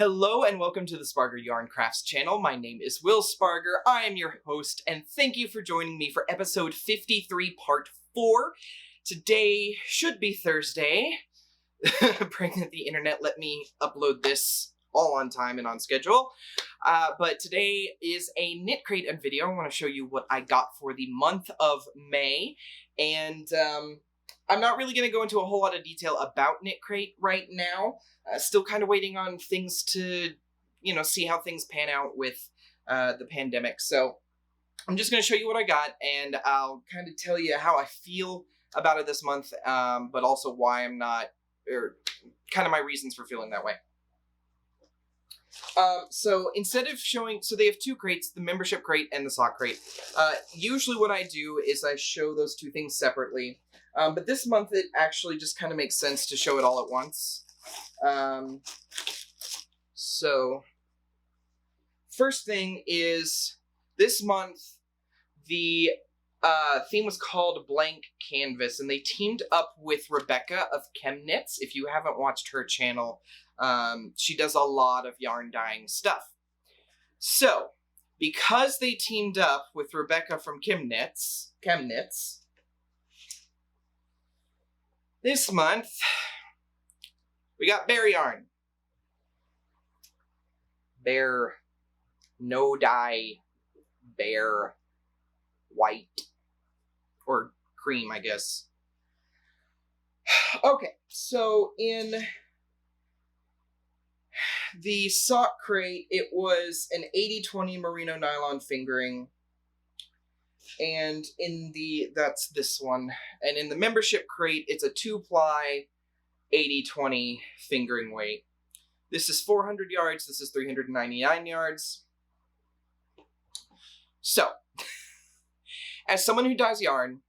Hello and welcome to the Spargur Yarn Crafts channel. My name is WSpargur. I am your host and thank you for joining me for episode 53 part 4. Today should be Thursday. Praying that the internet let me upload this all on time and on schedule. But today is a Knitcrate video. I want to show you what I got for the month of May. And I'm not really going to go into a whole lot of detail about Knitcrate right now. Still kind of waiting on things to, see how things pan out with the pandemic. So I'm just going to show you what I got, and I'll kind of tell you how I feel about it this month, but also why I'm not, or kind of my reasons for feeling that way. So instead of showing, so they have two crates, the membership crate and the sock crate. Usually what I do is I show those two things separately. But this month it actually just kind of makes sense to show it all at once. So first thing is this month the theme was called Blank Canvas, and they teamed up with Rebecca of Knitcrate. If you haven't watched her channel, she does a lot of yarn dyeing stuff. So because they teamed up with Rebecca from Knitcrate, this month we got bear yarn. Bear, no dye, bear, white, or cream, I guess. Okay, so in the sock crate, it was an 80-20 merino nylon fingering. And in the, that's this one. And in the membership crate, it's a 2-ply 80-20 fingering weight. This is 400 yards. This is 399 yards. So, as someone who dyes yarn,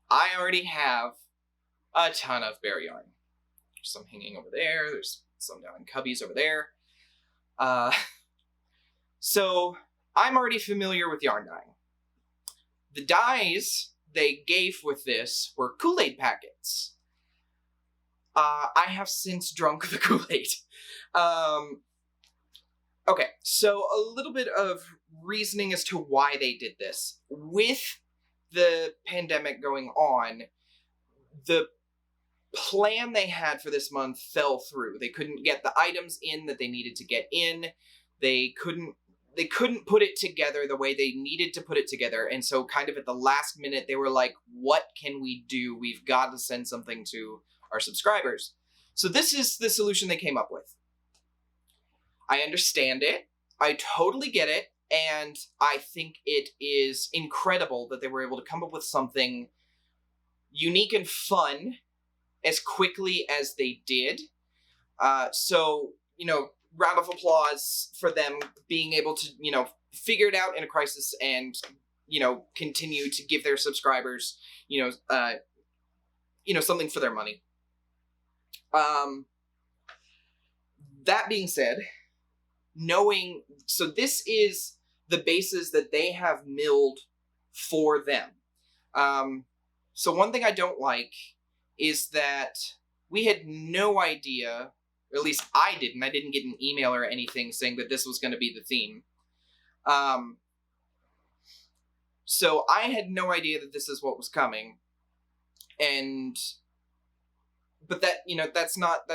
I already have a ton of bear yarn. There's some hanging over there. There's some down in cubbies over there. So, I'm already familiar with yarn dyeing. The dyes they gave with this were Kool-Aid packets. I have since drunk the Kool-Aid. Okay, so a little bit of reasoning as to why they did this. With the pandemic going on, the plan they had for this month fell through. They couldn't get the items in that they needed to get in. They couldn't put it together the way they needed to put it together, and so kind of at the last minute they were like, what can we do? We've got to send something to our subscribers. So this is the solution they came up with. I understand it. I totally get it, and I think it is incredible that they were able to come up with something unique and fun as quickly as they did. So, round of applause for them being able to, figure it out in a crisis and, continue to give their subscribers, something for their money. That being said, so this is the bases that they have milled for them. So one thing I don't like is that we had no idea, or at least I didn't get an email or anything saying that this was going to be the theme. So I had no idea that this is what was coming. But that, that's not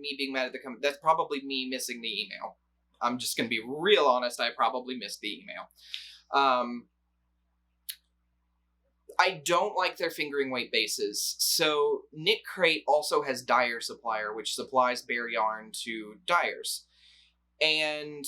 me being mad at the company. That's probably me missing the email. I'm just going to be real honest. I probably missed the email. I don't like their fingering weight bases. So Knitcrate also has Dyer Supplier, which supplies bear yarn to dyers. And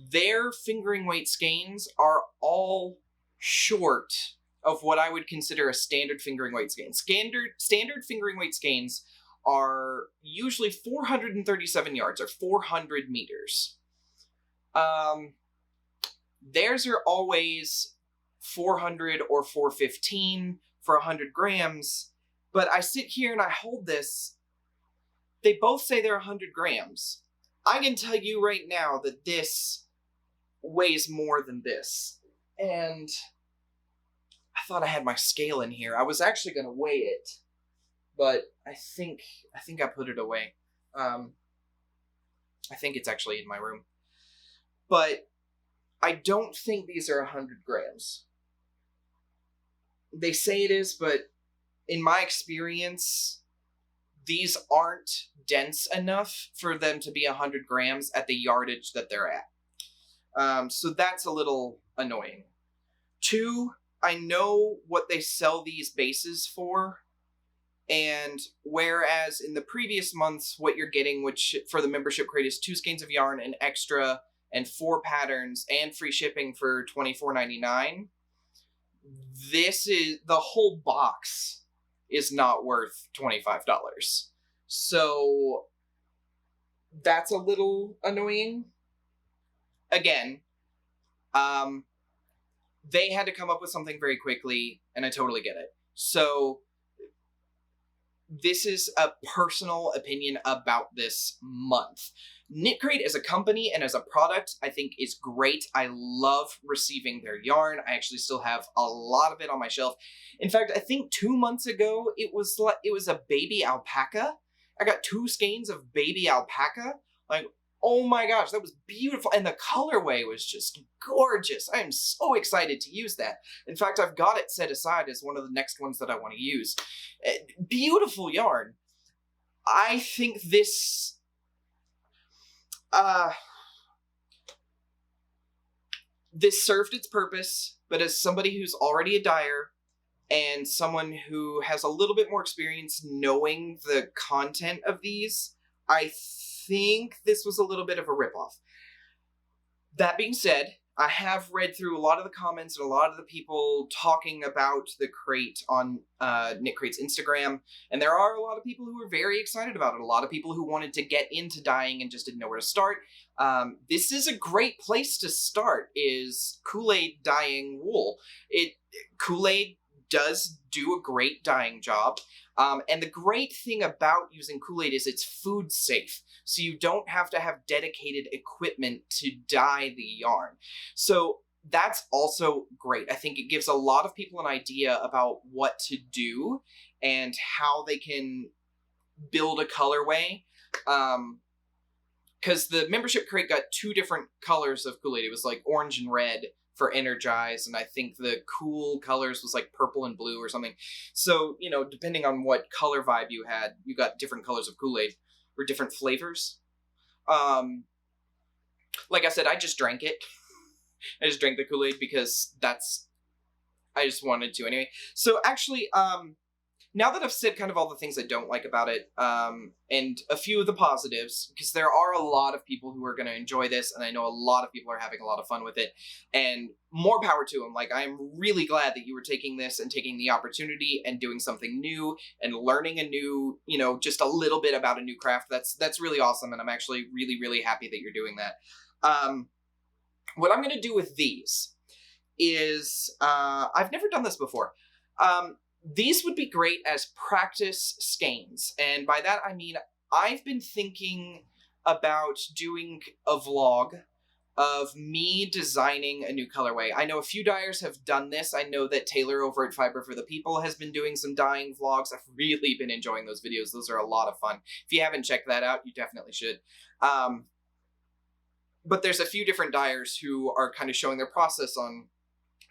their fingering weight skeins are all short of what I would consider a standard fingering weight skein. Standard fingering weight skeins are usually 437 yards, or 400 meters. Theirs are always 400 or 415 for 100 grams, but I sit here and I hold this. They both say they're 100 grams. I can tell you right now that this weighs more than this. And I thought I had my scale in here. I was actually going to weigh it, but I think I put it away. I think it's actually in my room. But I don't think these are 100 grams. They say it is, but in my experience, these aren't dense enough for them to be 100 grams at the yardage that they're at. So that's a little annoying. 2, I know what they sell these bases for, and whereas in the previous months, what you're getting, which for the membership crate is 2 skeins of yarn, an extra, and 4 patterns, and free shipping for $24.99, this is, the whole box is not worth $25. So that's a little annoying. Again, they had to come up with something very quickly, and I totally get it. So this is a personal opinion about this month. Knitcrate as a company and as a product, I think is great. I love receiving their yarn. I actually still have a lot of it on my shelf. In fact, I think 2 months ago, it was a baby alpaca. I got 2 skeins of baby alpaca. Like, oh my gosh, that was beautiful. And the colorway was just gorgeous. I am so excited to use that. In fact, I've got it set aside as one of the next ones that I want to use. Beautiful yarn. I think this... this served its purpose, but as somebody who's already a dyer and someone who has a little bit more experience knowing the content of these, I think this was a little bit of a ripoff. That being said, I have read through a lot of the comments and a lot of the people talking about the crate on Knitcrate's Instagram, and there are a lot of people who are very excited about it. A lot of people who wanted to get into dyeing and just didn't know where to start. This is a great place to start, is Kool-Aid dyeing wool. Kool-Aid does do a great dyeing job, and the great thing about using Kool-Aid is it's food safe. So you don't have to have dedicated equipment to dye the yarn. So that's also great. I think it gives a lot of people an idea about what to do and how they can build a colorway. Because the membership crate got 2 different colors of Kool-Aid. It was like orange and red for Energize, and I think the cool colors was like purple and blue or something. So, you know, depending on what color vibe you had, you got different colors of Kool-Aid. Or different flavors. Like I said, I just drank it. I just drank the Kool-Aid because I just wanted to anyway. So actually, now that I've said kind of all the things I don't like about it, and a few of the positives, because there are a lot of people who are going to enjoy this, and I know a lot of people are having a lot of fun with it, and more power to them. Like, I'm really glad that you were taking this and taking the opportunity and doing something new and learning a new, you know, just a little bit about a new craft. That's really awesome, and I'm actually really, really happy that you're doing that. What I'm going to do with these is, I've never done this before. These would be great as practice skeins, and by that I mean I've been thinking about doing a vlog of me designing a new colorway. I know a few dyers have done this. I know that Taylor over at Fiber for the People has been doing some dyeing vlogs. I've really been enjoying those videos. Those are a lot of fun. If you haven't checked that out, you definitely should. But there's a few different dyers who are kind of showing their process on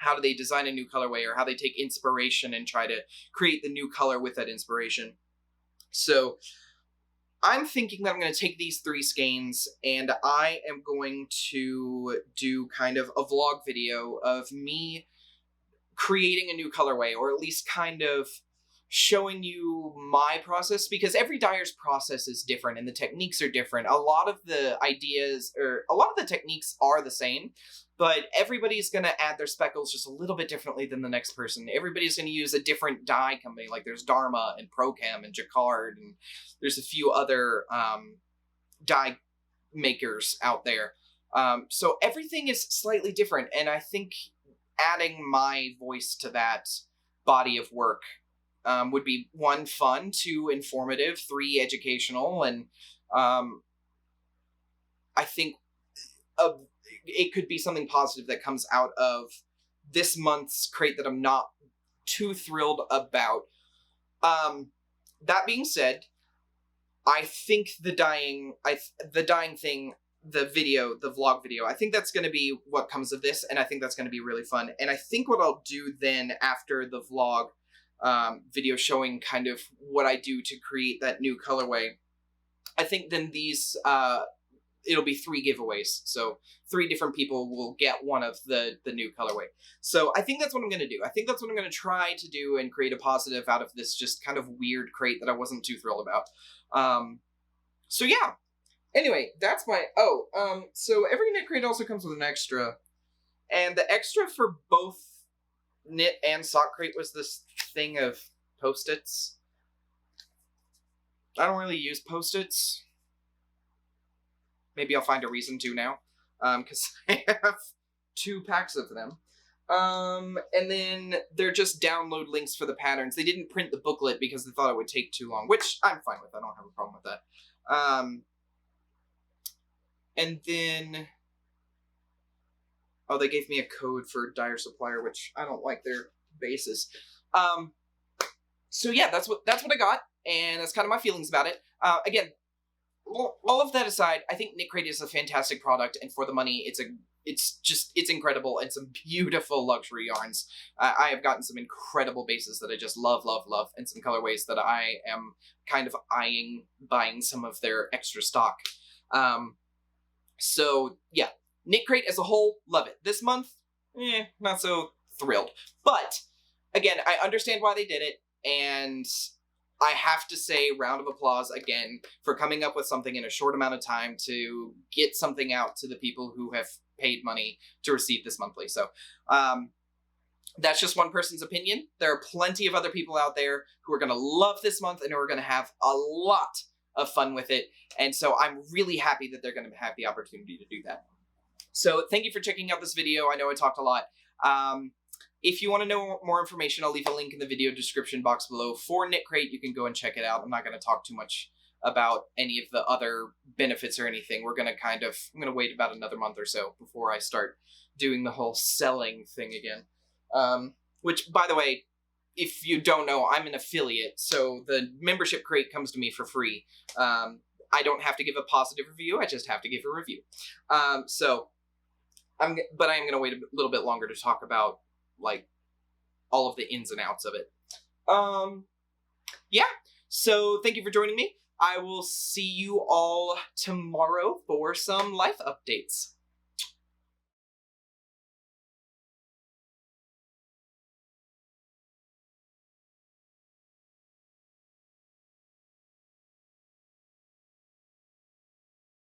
how do they design a new colorway, or how they take inspiration and try to create the new color with that inspiration. So I'm thinking that I'm going to take these 3 skeins and I am going to do kind of a vlog video of me creating a new colorway, or at least kind of showing you my process, because every dyer's process is different and the techniques are different. A lot of the ideas, or a lot of the techniques are the same, but everybody's going to add their speckles just a little bit differently than the next person. Everybody's going to use a different dye company. Like there's Dharma and Prochem and Jacquard, and there's a few other dye makers out there. So everything is slightly different, and I think adding my voice to that body of work would be 1, fun, 2, informative, 3, educational, and I think it could be something positive that comes out of this month's crate that I'm not too thrilled about. That being said, I think the dyeing thing, the vlog video, I think that's going to be what comes of this, and I think that's going to be really fun. And I think what I'll do then after the vlog video showing kind of what I do to create that new colorway, I think then these, it'll be 3 giveaways. So 3 different people will get one of the new colorway. So I think that's what I'm going to do. I think that's what I'm going to try to do and create a positive out of this just kind of weird crate that I wasn't too thrilled about. So yeah. Anyway, that's my, so every knit crate also comes with an extra. And the extra for both knit and sock crate was this thing of Post-its. I don't really use Post-its. Maybe I'll find a reason to now, because I have 2 packs of them. And then they're just download links for the patterns. They didn't print the booklet because they thought it would take too long, which I'm fine with. I don't have a problem with that. And then, oh, they gave me a code for Dyer Supplier, which I don't like their bases. So yeah, that's what I got, and that's kind of my feelings about it. Again, all of that aside, I think Knitcrate is a fantastic product, and for the money, it's incredible, and some beautiful luxury yarns. I have gotten some incredible bases that I just love, and some colorways that I am kind of eyeing buying some of their extra stock. So yeah, Knitcrate as a whole, love it. This month, not so thrilled. But again, I understand why they did it, and I have to say, round of applause again for coming up with something in a short amount of time to get something out to the people who have paid money to receive this monthly. So that's just one person's opinion. There are plenty of other people out there who are going to love this month and who are going to have a lot of fun with it. And so I'm really happy that they're going to have the opportunity to do that. So thank you for checking out this video. I know I talked a lot. If you want to know more information, I'll leave a link in the video description box below for Knitcrate. You can go and check it out. I'm not going to talk too much about any of the other benefits or anything. I'm going to wait about another month or so before I start doing the whole selling thing again. Which, by the way, if you don't know, I'm an affiliate, so the membership crate comes to me for free. I don't have to give a positive review, I just have to give a review. But I am going to wait a little bit longer to talk about, like, all of the ins and outs of it. Yeah, so thank you for joining me. I will see you all tomorrow for some life updates.